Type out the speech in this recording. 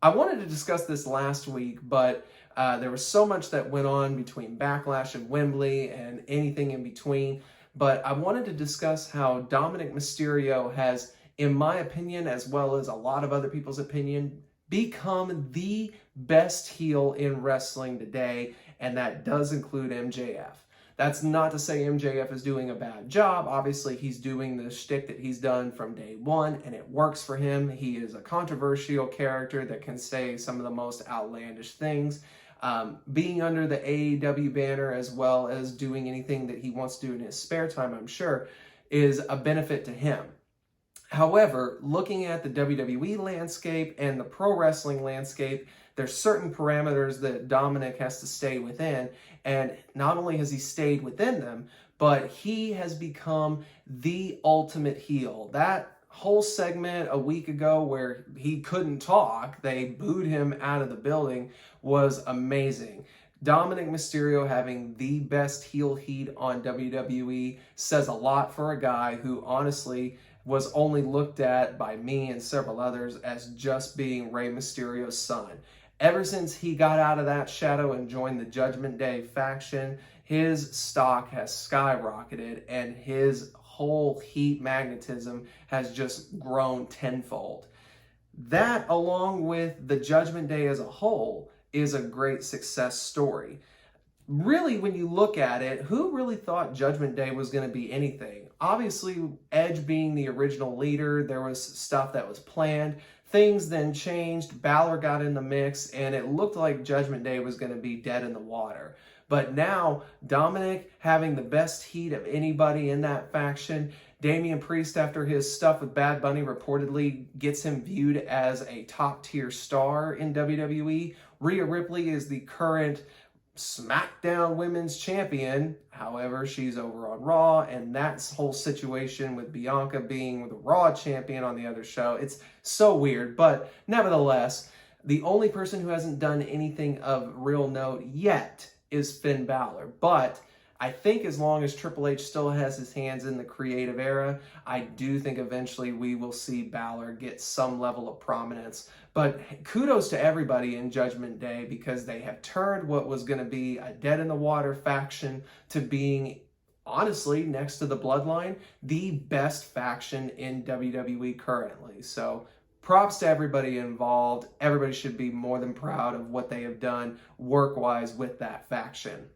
I wanted to discuss this last week, but there was so much that went on between Backlash and Wembley and anything in between. But I wanted to discuss how Dominic Mysterio has, in my opinion, as well as a lot of other people's opinion, become the best heel in wrestling today, and that does include MJF. That's not to say MJF is doing a bad job. Obviously, he's doing the shtick that he's done from day one, and it works for him. He is a controversial character that can say some of the most outlandish things. Being under the AEW banner, as well as doing anything that he wants to do in his spare time, I'm sure, is a benefit to him. However, looking at the WWE landscape and the pro wrestling landscape, there's certain parameters that Dominic has to stay within. And not only has he stayed within them, but he has become the ultimate heel. That whole segment a week ago where he couldn't talk, they booed him out of the building, was amazing. Dominic Mysterio having the best heel heat on WWE says a lot for a guy who honestly was only looked at by me and several others as just being Rey Mysterio's son. Ever since he got out of that shadow and joined the Judgment Day faction, his stock has skyrocketed and his whole heat magnetism has just grown tenfold. That, along with the Judgment Day as a whole, is a great success story. Really, when you look at it, who really thought Judgment Day was going to be anything? Obviously, Edge being the original leader, there was stuff that was planned. Things then changed, Balor got in the mix, and it looked like Judgment Day was going to be dead in the water. But now, Dominic having the best heat of anybody in that faction, Damian Priest, after his stuff with Bad Bunny, reportedly gets him viewed as a top-tier star in WWE. Rhea Ripley is the current SmackDown Women's Champion. However, she's over on Raw, and that whole situation with Bianca being the Raw Champion on the other show, it's so weird. But nevertheless, the only person who hasn't done anything of real note yet is Finn Balor. But I think as long as Triple H still has his hands in the creative era, I do think eventually we will see Balor get some level of prominence. But kudos to everybody in Judgment Day because they have turned what was going to be a dead-in-the-water faction to being, honestly, next to the Bloodline, the best faction in WWE currently. So props to everybody involved. Everybody should be more than proud of what they have done work-wise with that faction.